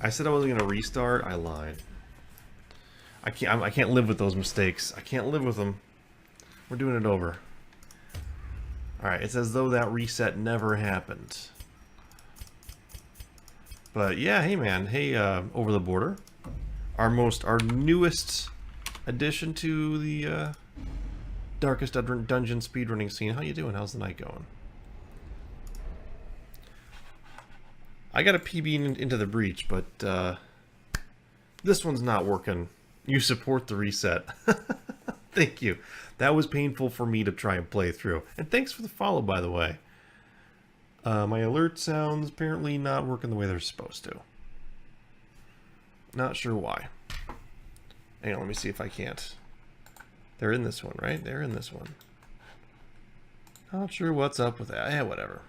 I said I wasn't gonna restart. I lied. I can't live with those mistakes. I can't live with them. We're doing it over. All right. It's as though that reset never happened. But yeah, hey man, hey over the border, our newest addition to the darkest dungeon speedrunning scene. How you doing? How's the night going? I got a PB into the breach, but this one's not working. You support the reset. Thank you. That was painful for me to try and play through. And thanks for the follow, by the way. My alert sounds apparently not working the way they're supposed to. Not sure why. Hang on, let me see if I can't. They're in this one, right? They're in this one. Not sure what's up with that. Yeah, whatever.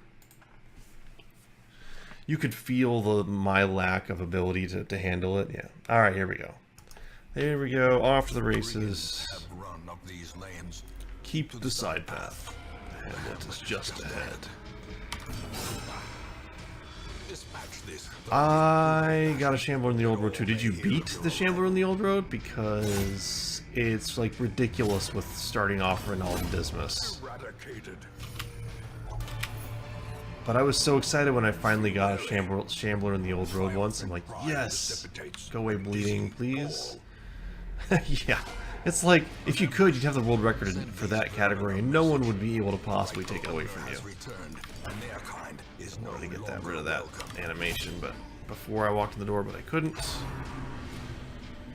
You could feel my lack of ability to handle it. Yeah. All right, here we go. There we go. Off to the races. Keep the side path. And what is just ahead. I got a Shambler in the Old Road too. Did you beat the Shambler in the Old Road? Because it's like ridiculous with starting off Ronald Dismas. But I was so excited when I finally got a Shambler in the Old Road once. I'm like, yes! Go away bleeding, please. Yeah. It's like, if you could, you'd have the world record for that category, and no one would be able to possibly take it away from you. I wanted to get rid of that animation, but before I walked in the door, but I couldn't.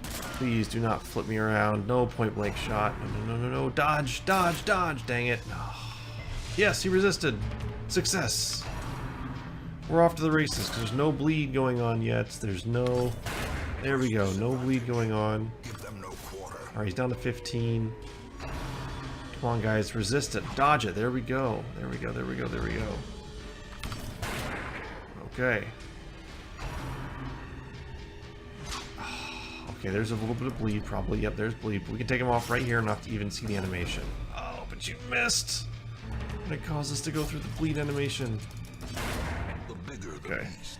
Please do not flip me around. No point blank shot. No. Dodge, dodge, dodge. Dang it. Oh. Yes, he resisted. Success. We're off to the races because there's no bleed going on yet. There's no... There we go. No bleed going on. Alright, he's down to 15. Come on, guys. Resist it. Dodge it. There we go. There we go. There we go. There we go. Okay. Okay, there's a little bit of bleed, probably. Yep, there's bleed. But we can take him off right here and not even see the animation. Oh, but you missed! And it caused us to go through the bleed animation. The bigger the beast,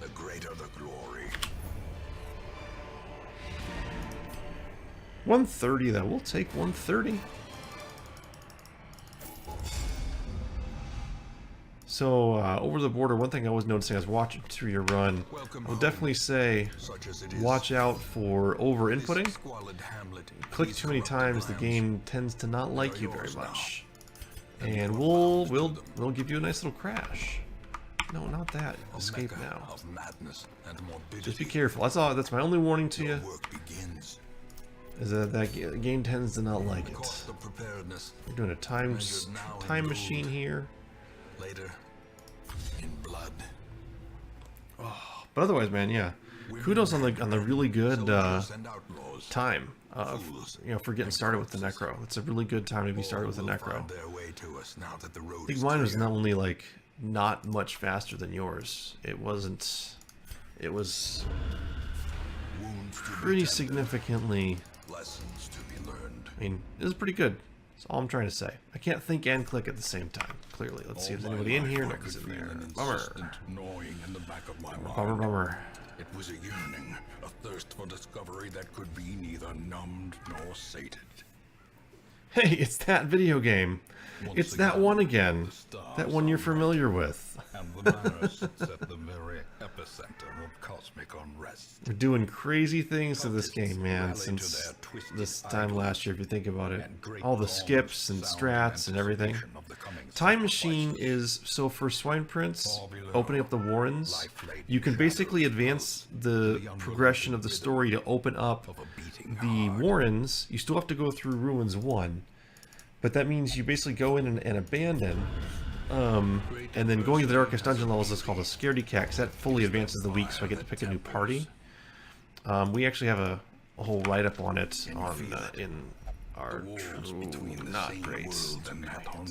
the greater the glory. 130, though. We'll take 130. So, over the border, one thing I was noticing, I was watching through your run, I would definitely say, watch out for over-inputting. Click too many times, the game tends to not like you very much. And we'll give you a nice little crash. No, not that. Escape now. Just be careful. That's all. That's my only warning to you. Is that game tends to not like it. We're doing a time machine here. Later, in blood. Oh, but otherwise, man, yeah. Kudos on the really good time. For getting started with the Necro. It's a really good time to be started with the Necro. I think mine was not only like not much faster than yours. It wasn't. It was pretty significantly. Lessons to be learned. I mean, it was pretty good. That's all I'm trying to say. I can't think and click at the same time. Clearly, let's see if there's anybody in here. Nobody's in there. Bummer. Bummer. It was a yearning, a thirst for discovery that could be neither numbed nor sated. Hey, it's that video game. It's that one again. That one you're familiar with. And the manor sits at the very epicenter of cosmic unrest. We're doing crazy things to this game, man, since this time last year, if you think about it. All the skips and strats and everything. Time Machine is, so for Swine Prince, opening up the Warrens, you can basically advance the progression of the story to open up the Warrens. You still have to go through Ruins 1, but that means you basically go in and abandon, and then going to the Darkest Dungeon levels is called a Scaredy Cat, because that fully advances the week, so I get to pick a new party. We actually have a whole write-up on it in our not great. It's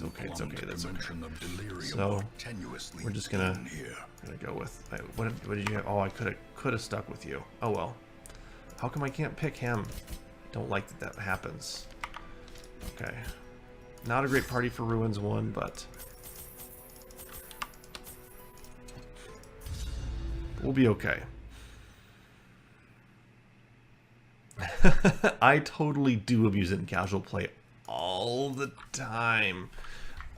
okay, that's okay. So we're just gonna go with what did you have? Oh, I could have stuck with you. Oh well. How come I can't pick him? Don't like that happens. Okay. Not a great party for Ruins 1, but We'll be okay. I totally do abuse it in casual play all the time.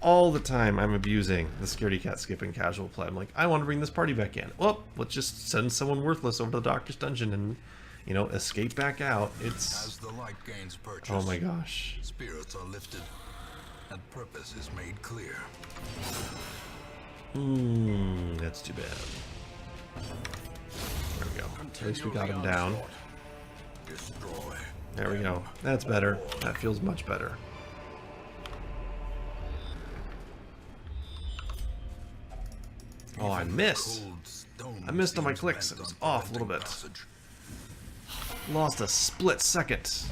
All the time I'm abusing the scaredy cat skip in casual play. I'm like, I want to bring this party back in. Well, let's just send someone worthless over to the Doctor's Dungeon and, you know, escape back out. It's... As the light gains purchase, oh my gosh. spirits are lifted, and purpose is made clear. That's too bad. There we go. At least we got him down. Destroy. There we go. That's better. That feels much better. Oh, I missed. I missed on my clicks. It was off a little bit. Lost a split second.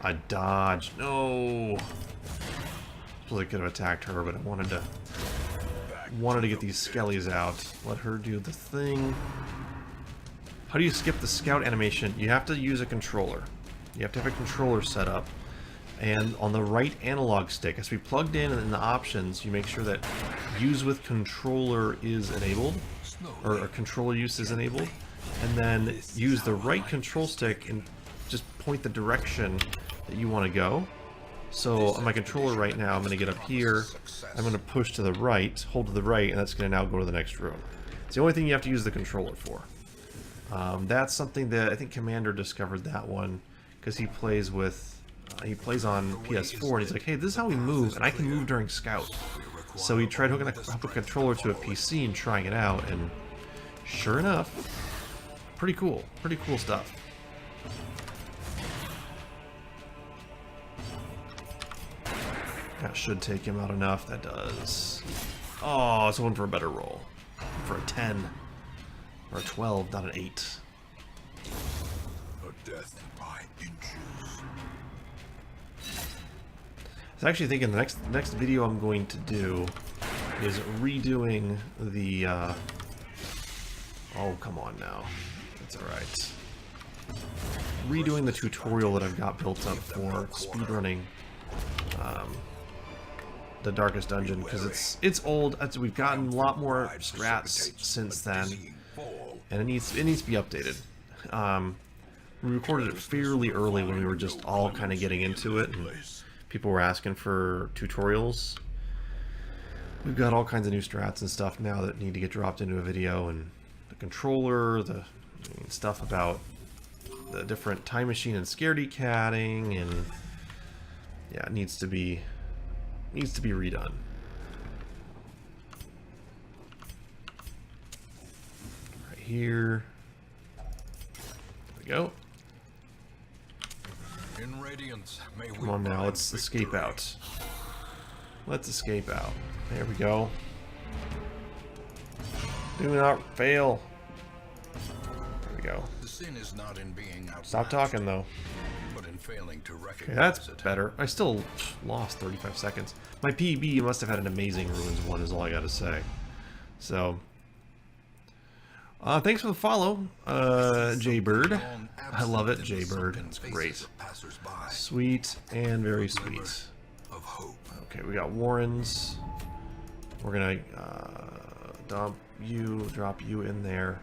I dodged. No. Suppose I could have attacked her, but I wanted to get these skellies out. Let her do the thing. How do you skip the scout animation? You have to use a controller. You have to have a controller set up. And on the right analog stick, as we plugged in the options, you make sure that use with controller is enabled, or controller use is enabled, and then use the right control stick and just point the direction that you want to go. So on my controller right now, I'm going to get up here, I'm going to push to the right, hold to the right, and that's going to now go to the next room. It's the only thing you have to use the controller for. That's something that I think Commander discovered that one, because he plays with... he plays on PS4 and he's like, hey, this is how we move, and I can move during Scout. So he tried hooking up a controller to a PC and trying it out, and sure enough, pretty cool stuff. That should take him out enough. That does. Oh, I was hoping for a better roll. For a 10. Or a 12, not an 8. A death by inches. I was actually thinking the next video I'm going to do is redoing the... oh, come on now. That's alright. Redoing the tutorial that I've got built up for speedrunning the Darkest Dungeon, because it's old. We've gotten a lot more strats since then, and it needs to be updated. We recorded it fairly early when we were just all kind of getting into it, and people were asking for tutorials. We've got all kinds of new strats and stuff now that need to get dropped into a video, and the controller, stuff about the different time machine and scaredy catting, and yeah, it needs to be redone. Right here. There we go. In radiance, may Come on now, let's escape out. Let's escape out. There we go. Do not fail. There we go. The sin is not in being outmatched, Stop talking though. but in failing to Okay, recognize that's it. better. I still lost 35 seconds. My PB must have had an amazing Ruins one, is all I gotta say. So, thanks for the follow, Jaybird. I love it, Jaybird. It's great. Sweet and very sweet. Of hope. Okay, we got Warrens. We're gonna dump you, drop you in there.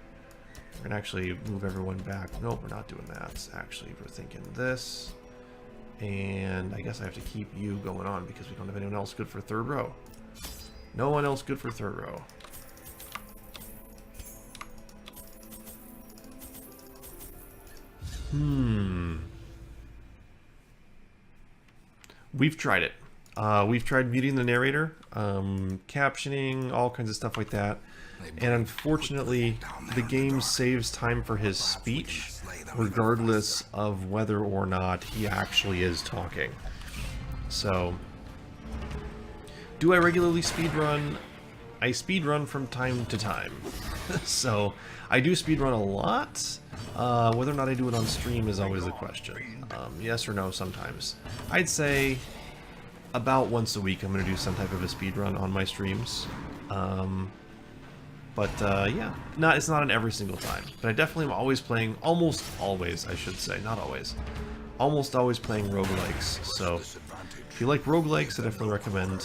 We're gonna actually move everyone back. Nope, we're not doing that. Actually, we're thinking this. And I guess I have to keep you going on because we don't have anyone else good for third row. No one else good for third row. We've tried it. We've tried muting the narrator, captioning, all kinds of stuff like that. And unfortunately, the game saves time for his speech, regardless of whether or not he actually is talking. So, do I regularly speedrun? I speedrun from time to time. So, I do speedrun a lot. Whether or not I do it on stream is always the question. Yes or no sometimes. I'd say about once a week I'm going to do some type of a speedrun on my streams. Yeah, it's not in every single time. But I definitely am always playing, almost always, I should say, not always. Almost always playing roguelikes. So, if you like roguelikes, I definitely recommend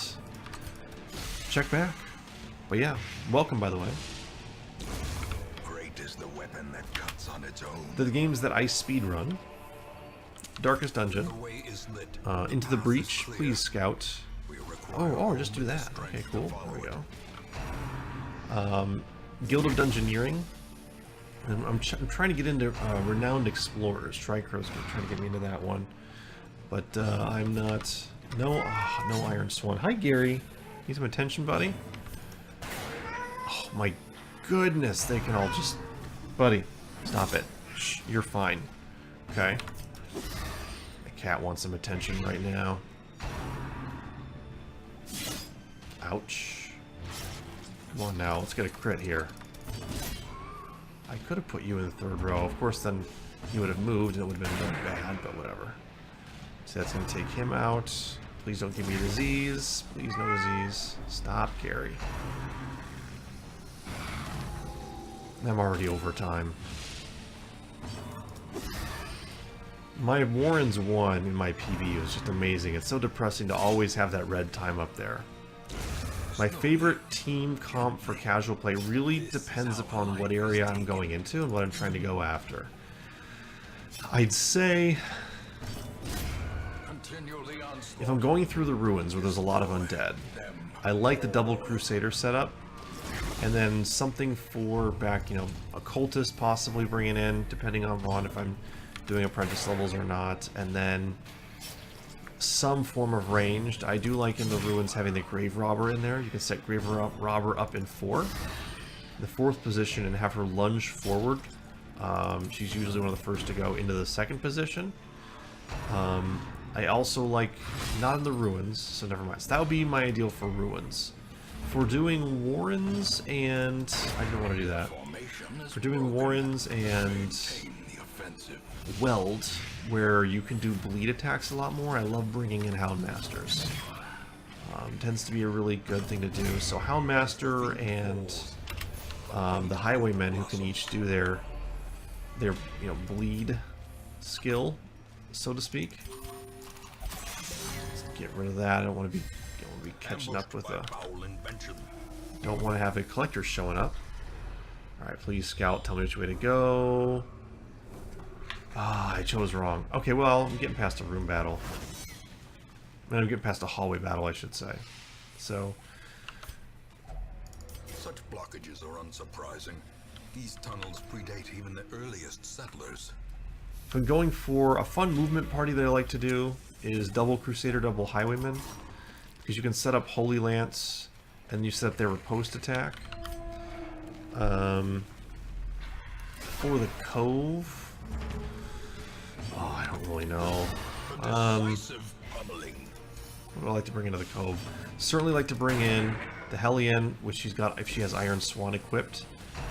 check back. But yeah, welcome, by the way. Great is the weapon that cuts on its own. The games that I speedrun. Darkest Dungeon. The way is lit. Into the Breach, please scout. Oh, just do that. Okay, cool. There we go. Guild of Dungeoneering. I'm trying to get into Renowned Explorers. Tricrow's trying to get me into that one. But I'm not... No Iron Swan. Hi, Gary. Need some attention, buddy? Oh, my goodness. They can all just... Buddy, stop it. Shh, you're fine. Okay. The cat wants some attention right now. Ouch. Come on now, let's get a crit here. I could have put you in the third row. Of course, then he would have moved and it would have been really bad, but whatever. So that's going to take him out. Please don't give me disease. Please no disease. Stop, Gary. I'm already over time. My Warren's 1 in my PB was just amazing. It's so depressing to always have that red time up there. My favorite team comp for casual play really depends upon what area I'm going into and what I'm trying to go after. I'd say if I'm going through the ruins where there's a lot of undead, I like the double Crusader setup, and then something for back, you know, a cultist possibly bringing in, depending on if I'm doing apprentice levels or not, and then some form of ranged. I do like in the ruins having the grave robber in there. You can set grave robber up in 4, the 4th position, and have her lunge forward. She's usually one of the first to go into the 2nd position. I also like, not in the ruins, so never mind. So that would be my ideal for ruins. For doing warrens and I don't want to do that. For doing warrens and weld, where you can do bleed attacks a lot more, I love bringing in Houndmasters. Tends to be a really good thing to do. So Houndmaster and the Highwaymen, who can each do their you know, bleed skill, so to speak. Let's get rid of that. I don't want to be catching up with a... Don't want to have a collector showing up. Alright, please scout, tell me which way to go. Ah, I chose wrong. Okay, well, I'm getting past a room battle. I'm getting past a hallway battle, I should say. So... Such blockages are unsurprising. These tunnels predate even the earliest settlers. If I'm going for a fun movement party that I like to do is double Crusader, double Highwayman. Because you can set up Holy Lance and you set up their riposte attack. For the Cove... Oh, I don't really know. What do I like to bring into the Cove? Certainly like to bring in the Hellion, which she's got, if she has Iron Swan equipped.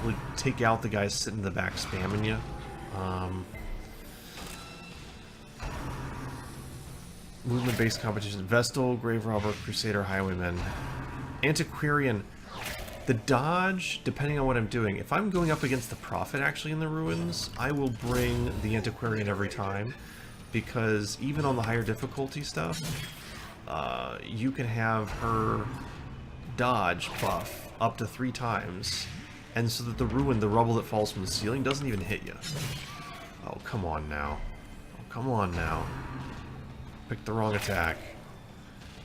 Would take out the guys sitting in the back spamming you. Movement-based competition. Vestal, Grave Robber, Crusader, Highwayman. Antiquarian. The dodge, depending on what I'm doing. If I'm going up against the Prophet actually in the ruins, I will bring the Antiquarian every time. Because even on the higher difficulty stuff, you can have her dodge buff up to 3 times. And so that the rubble that falls from the ceiling doesn't even hit you. Oh, come on now. Oh, come on now. Picked the wrong attack.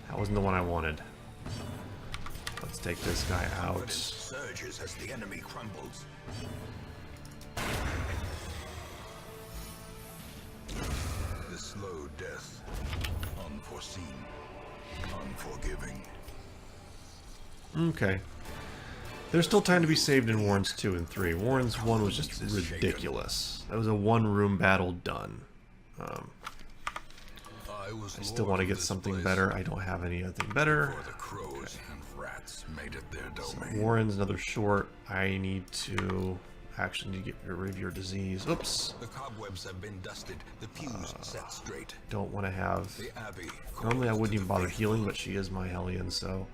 That wasn't the one I wanted. Let's take this guy out. Surges as the enemy crumbles. The slow death, unforeseen, unforgiving. Okay. There's still time to be saved in Warrens 2 and 3. Warrens 1 was just ridiculous. That was a one-room battle done. I still want to get something better. I don't have anything better. So Warren's another short. I need to actually get rid of your disease. Oops. The cobwebs have been dusted. The pews set straight. Don't want to have... Normally I wouldn't even bother healing, but she is my Hellion, so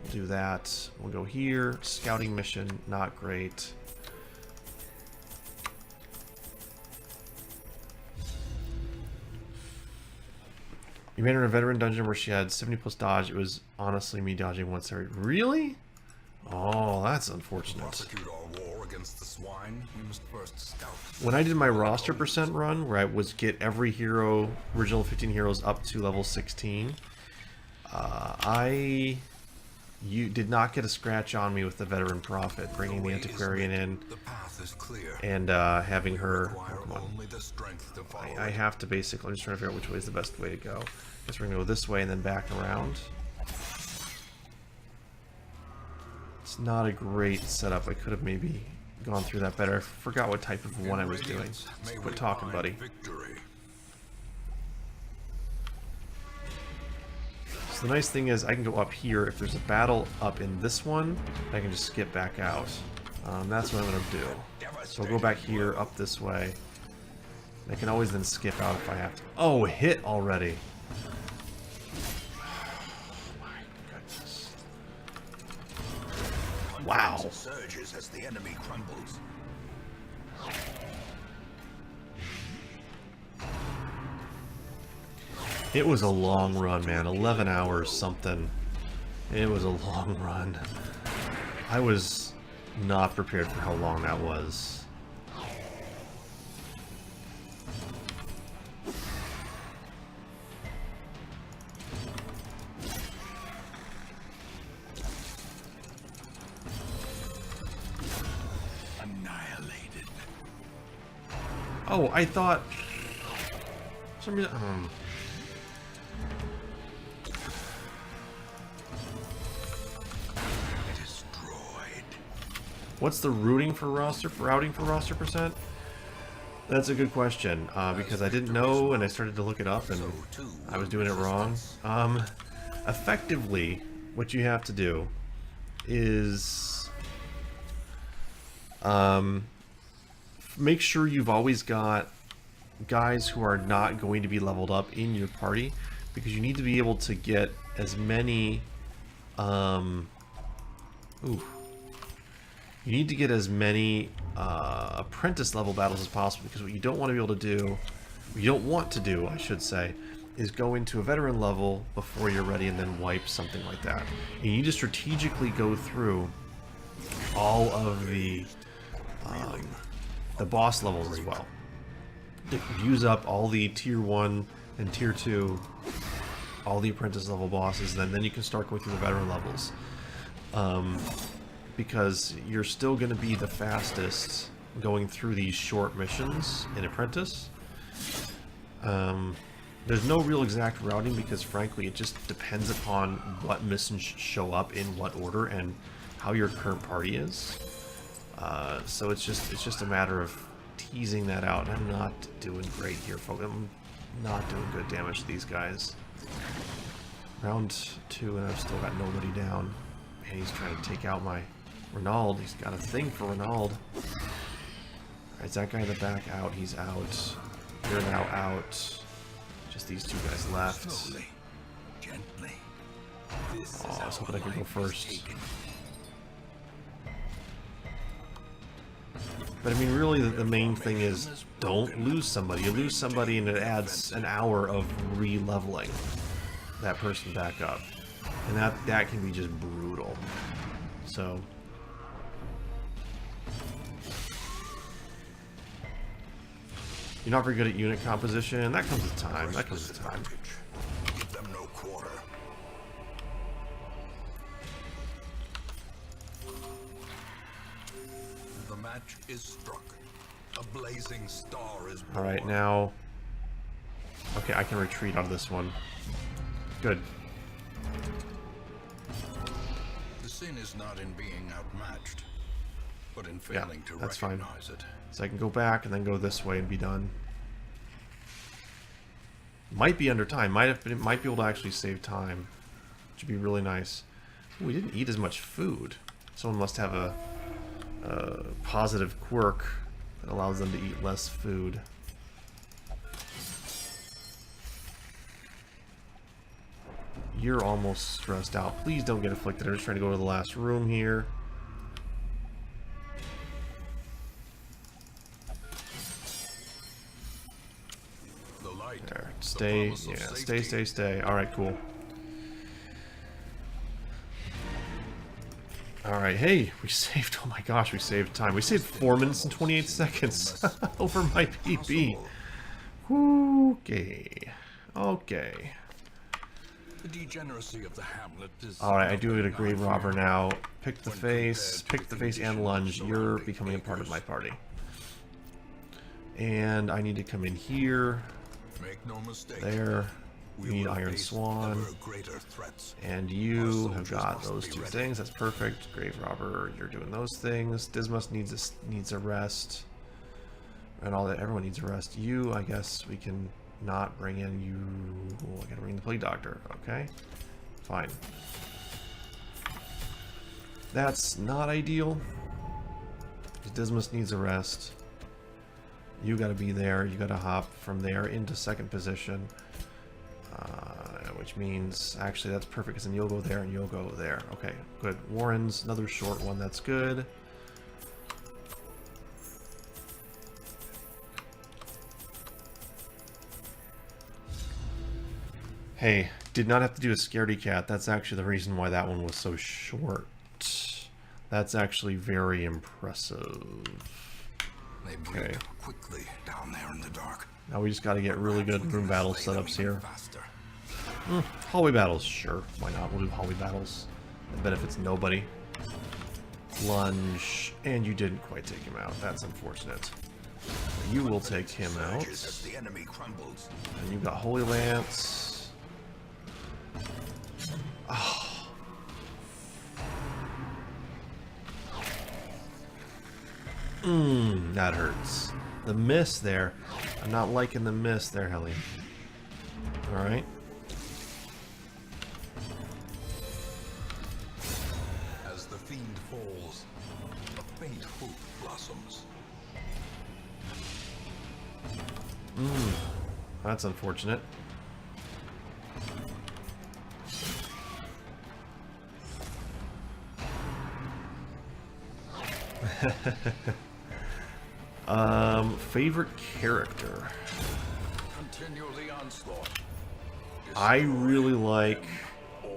we'll do that. We'll go here. Scouting mission, not great. You made her in a veteran dungeon where she had 70 plus dodge. It was honestly me dodging once every... Really? Oh, that's unfortunate. To prosecute our war against the swine, we must first scout. When I did my roster percent run, where I was get every hero, original 15 heroes up to level 16, you did not get a scratch on me with the veteran prophet, bringing the antiquarian in, The path is clear. and having her. Oh, Require come on. only the strength to follow I have to basically. I'm just trying to figure out which way is the best way to go. Guess we're gonna go this way and then back around. It's not a great setup. I could have maybe gone through that better. I forgot what type of one I was doing. Let's quit talking, buddy. Victory. So the nice thing is I can go up here. If there's a battle up in this one, I can just skip back out. That's what I'm going to do. So I'll go back here, up this way. I can always then skip out if I have to. Oh, hit already. My goodness. Wow. Surges as the enemy crumbles. It was a long run, man. 11 hours something. It was a long run. I was not prepared for how long that was. Annihilated. Oh, I thought... For some reason... What's the routing for roster percent? That's a good question, because I didn't know and I started to look it up and I was doing it wrong. Effectively, what you have to do is make sure you've always got guys who are not going to be leveled up in your party, because you need to be able to get as many you need to get as many apprentice level battles as possible, because what you don't want to be able to do, what you don't want to do, I should say, is go into a veteran level before you're ready and then wipe something like that. You need to strategically go through all of the boss levels as well. Use up all the tier 1 and tier 2, all the apprentice level bosses, and then you can start going through the veteran levels. Because you're still going to be the fastest going through these short missions in Apprentice. There's no real exact routing, because frankly it just depends upon what missions show up in what order and how your current party is. So it's just a matter of teasing that out. And I'm not doing great here, folks. I'm not doing good damage to these guys. Round 2 and I've still got nobody down. And he's trying to take out my Ronald. He's got a thing for Ronald. Alright, is that guy in the back out? He's out. You're now out. Just these two guys left. Slowly, gently. Oh, I was hoping I could go first. But I mean, really, the main thing is don't lose somebody. You lose somebody and it adds an hour of re-leveling that person back up. And that can be just brutal. So... You're not very good at unit composition. That comes with time. That comes with time. Give them no quarter. The match is struck. A blazing star is born. Alright, now... Okay, I can retreat out of this one. Good. The sin is not in being outmatched, but in failing to that's fine. recognize it. So I can go back and then go this way and be done. Might be under time. Might be able to actually save time, which would be really nice. Ooh, we didn't eat as much food. Someone must have a positive quirk that allows them to eat less food. You're almost stressed out. Please don't get afflicted. I'm just trying to go to the last room here. light. There. The Stay. promise of Yeah. safety. Stay. Alright, cool. Alright, hey, we saved, oh my gosh, we saved time. We saved 4 minutes and 28 seconds over my PB. Okay. Okay. The degeneracy of the hamlet is Alright, I do get a grave robber now. Pick the face and lunge. You're becoming a part of my party. And I need to come in here. Make no mistake. There. We We need will Iron face Swan. ever greater threats. And you Our have soldiers got must those be two ready. things. That's perfect. Grave robber, you're doing those things. Dismas needs a rest. And all that. Everyone needs a rest. You, I guess we can not bring in you. Oh, I gotta bring the plague doctor. Okay. Fine. That's not ideal. Dismas needs a rest. You gotta be there. You gotta hop from there into second position. Which means, actually that's perfect, because then you'll go there and you'll go there. Okay, good. Warren's another short one, that's good. Hey, did not have to do a scaredy cat. That's actually the reason why that one was so short. That's actually very impressive. They Okay. break quickly down there in the dark. Now we just got to get really good Perhaps we room can battle slay them setups even here. faster. Hallway battles, sure. Why not? We'll do hallway battles. It benefits nobody. Lunge. And you didn't quite take him out. That's unfortunate. You will take him out. Surges as the enemy crumbles. And you got Holy Lance. Oh. That hurts. The miss there. I'm not liking the miss there, Hellion. Alright. As the fiend falls, a faint hope blossoms. That's unfortunate. Favorite character. Continue the onslaught. I really like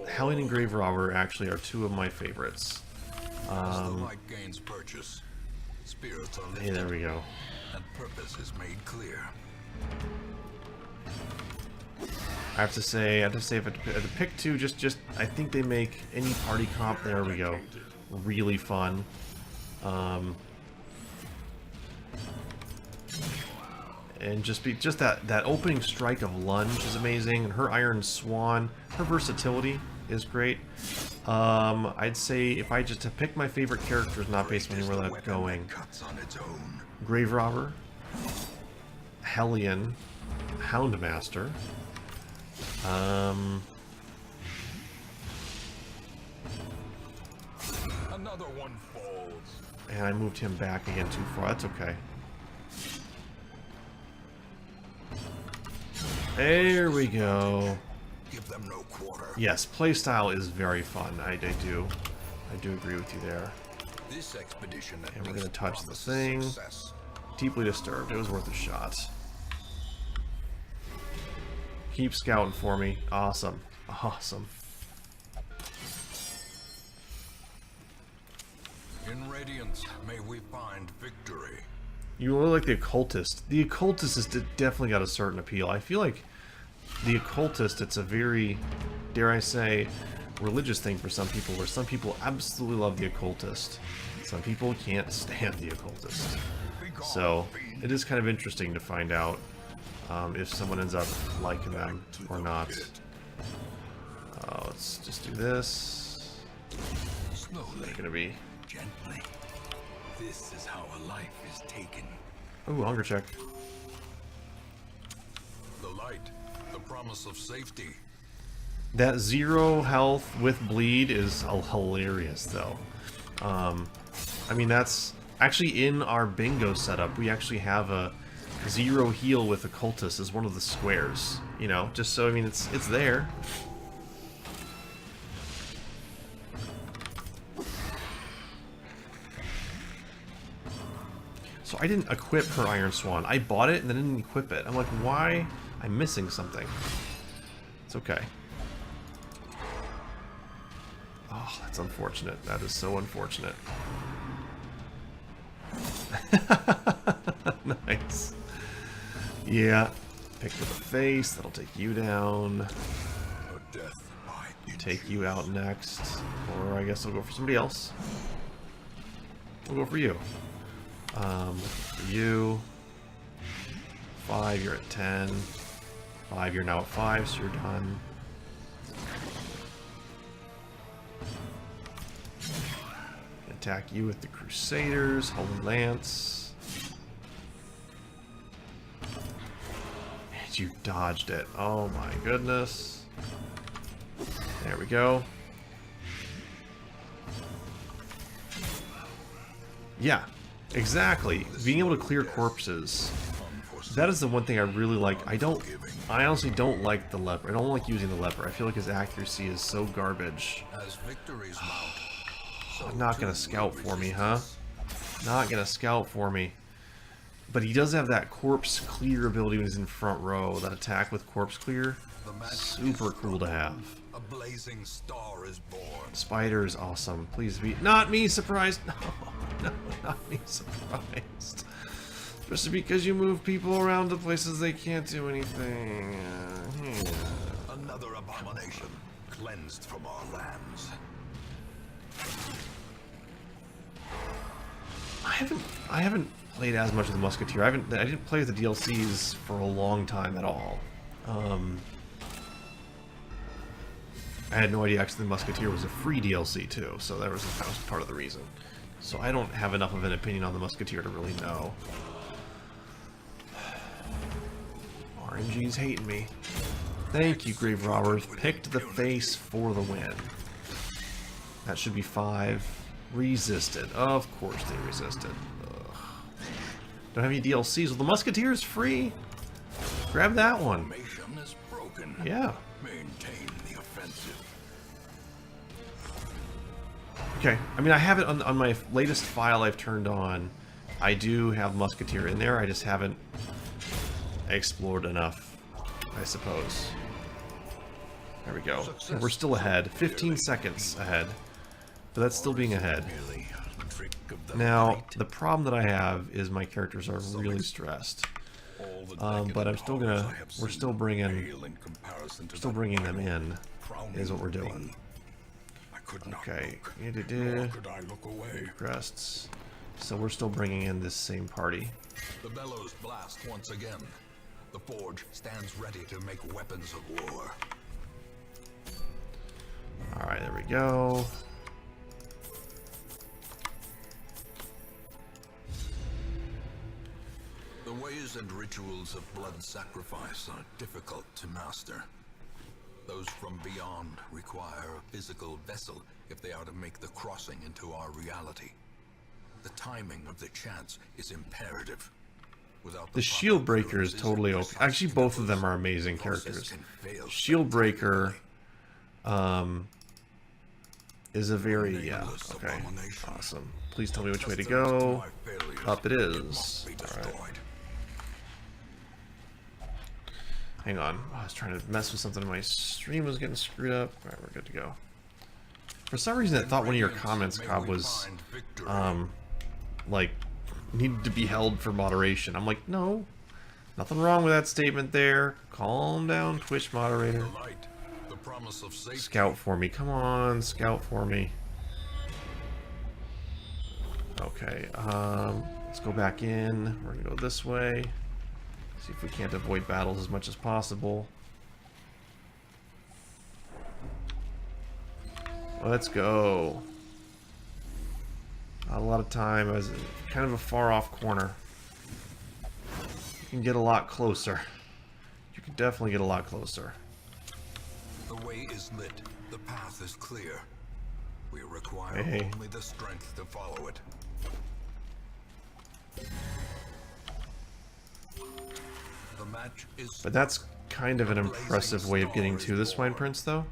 Hellion and Grave Robber. Actually, are two of my favorites. As the light gains purchase, spirits are Hey, lifted, there we go. and purpose is made clear. I have to say, if I had to pick two, just I think they make any party comp. There we go. Really fun. And just that opening strike of lunge is amazing, and her Iron Swan, her versatility is great. I'd say if I just to pick my favorite characters, not based on anywhere that I'm going, Cuts on its own. Grave Robber, Hellion, Houndmaster. Another one falls. And I moved him back again too far. That's okay. There we go. Give them no quarter. Yes, playstyle is very fun. I do agree with you there. This expedition at And we're least gonna touch the promises thing. success. Deeply disturbed. It was worth a shot. Keep scouting for me. Awesome. Awesome. In Radiance, may we find victory. You really like the Occultist. The Occultist has definitely got a certain appeal. I feel like the Occultist, it's a very, dare I say, religious thing for some people, where some people absolutely love the Occultist. Some people can't stand the Occultist. So, it is kind of interesting to find out if someone ends up liking them or not. Let's just do this. Slowly, They're gonna be... gently. This is how a life is taken. Ooh, hunger check. The light, the promise of safety. That 0 health with bleed is hilarious, though. I mean, that's actually in our bingo setup. We actually have a 0 heal with Occultist as one of the squares. You know, just so, I mean, it's there. So I didn't equip her Iron Swan. I bought it and then didn't equip it. I'm like, why I'm missing something. It's okay. Oh, that's unfortunate. That is so unfortunate. Nice. Yeah. Pick to the face. That'll take you down. Take you out next. Or I guess I'll go for somebody else. We'll go for you. For you. 5, you're at 10. 5, you're now at 5, so you're done. Attack you with the Crusaders, Holy Lance. And you dodged it. Oh my goodness. There we go. Yeah, exactly. Being able to clear corpses. That is the one thing I really like. I honestly don't like the leper. I don't like using the leper. I feel like his accuracy is so garbage. Not gonna scout for me, huh? Not gonna scout for me. But he does have that corpse clear ability when he's in front row. That attack with corpse clear. Super cool to have. A blazing star is born. Spider is awesome. Please be not me surprised. No, not me surprised. Especially because you move people around to places they can't do anything. Another abomination cleansed from our lands. I haven't played as much of the Musketeer. I didn't play with the DLCs for a long time at all. I had no idea actually the Musketeer was a free DLC too, so that was part of the reason. So I don't have enough of an opinion on the Musketeer to really know. RNG's hating me. Thank you, Grave Robbers. Picked the face for the win. That should be 5. Resisted. Of course they resisted. Ugh. Don't have any DLCs. Well, the Musketeer is free. Grab that one. Yeah. Maintain the offensive. Okay. I mean, I have it on my latest file I've turned on. I do have Musketeer in there. I just haven't explored enough, I suppose. There we go. And we're still ahead. 15 seconds ahead. But that's still being ahead. Now, the problem that I have is my characters are really stressed. But I'm still gonna. We're still bringing them in. Is what we're doing. Okay. Crests. So we're still bringing in this same party. The bellows blast once again. The forge stands ready to make weapons of war. All right, there we go. The ways and rituals of blood sacrifice are difficult to master. Those from beyond require a physical vessel if they are to make the crossing into our reality. The timing of the chance is imperative. Without the Shieldbreaker is totally okay. Actually, both of them are amazing characters. Shieldbreaker is a very, yeah, okay, awesome. Please tell me which way to go. Up it is. Alright. Hang on. I was trying to mess with something. My stream was getting screwed up. Alright, we're good to go. For some reason, I thought one of your comments, Cobb, was, like, needed to be held for moderation. I'm like, no. Nothing wrong with that statement there. Calm down, Twitch moderator. Scout for me. Come on, scout for me. Okay, let's go back in. We're gonna go this way. See if we can't avoid battles as much as possible. Let's go. Not a lot of time. I was kind of a far off corner. You can get a lot closer. You can definitely get a lot closer. The way is lit. The path is clear. We require only the strength to follow it. The match is. But that's kind of an impressive way of getting to the Swine Prince, though.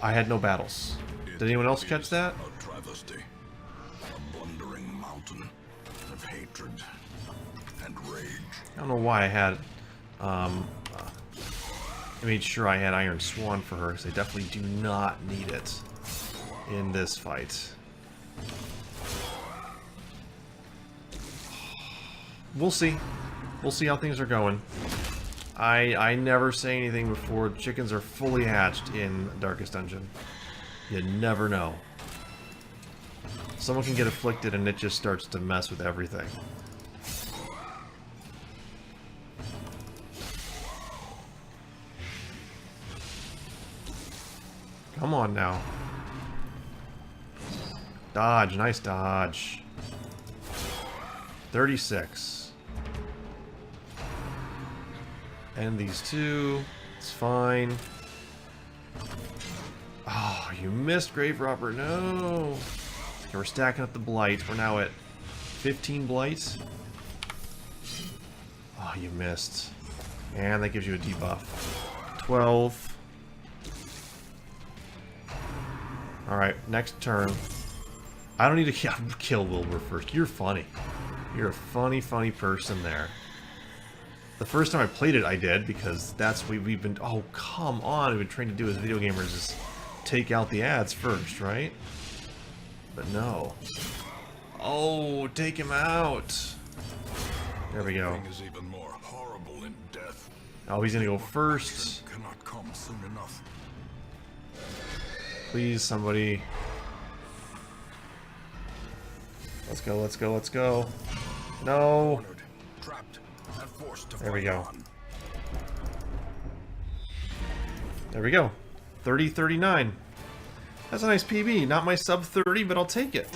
I had no battles. Did anyone else catch that? A travesty. A blundering mountain of hatred and rage. I don't know why I had I made sure I had Iron Swan for her, because I definitely do not need it in this fight. We'll see. We'll see how things are going. I never say anything before chickens are fully hatched in Darkest Dungeon. You never know. Someone can get afflicted and it just starts to mess with everything. Come on now. Dodge, nice dodge. 36. End these two. It's fine. Oh, you missed, Grave Robber. No. Okay, we're stacking up the blight. We're now at 15 blight. Oh, you missed. And that gives you a debuff. 12. Alright, next turn. I don't need to kill Wilbur first. You're funny. You're a funny, funny person there. The first time I played it, I did, because that's what we've been... Oh, come on. We've been trained to do as video gamers is take out the ads first, right? But no. Oh, take him out. There we go. Is even more horrible in death. Oh, he's gonna go first. Cannot come soon enough. Please, somebody. Let's go, let's go, let's go. No. Trapped and forced to There we go. on. There we go. 30-39. That's a nice PB. Not my sub 30, but I'll take it.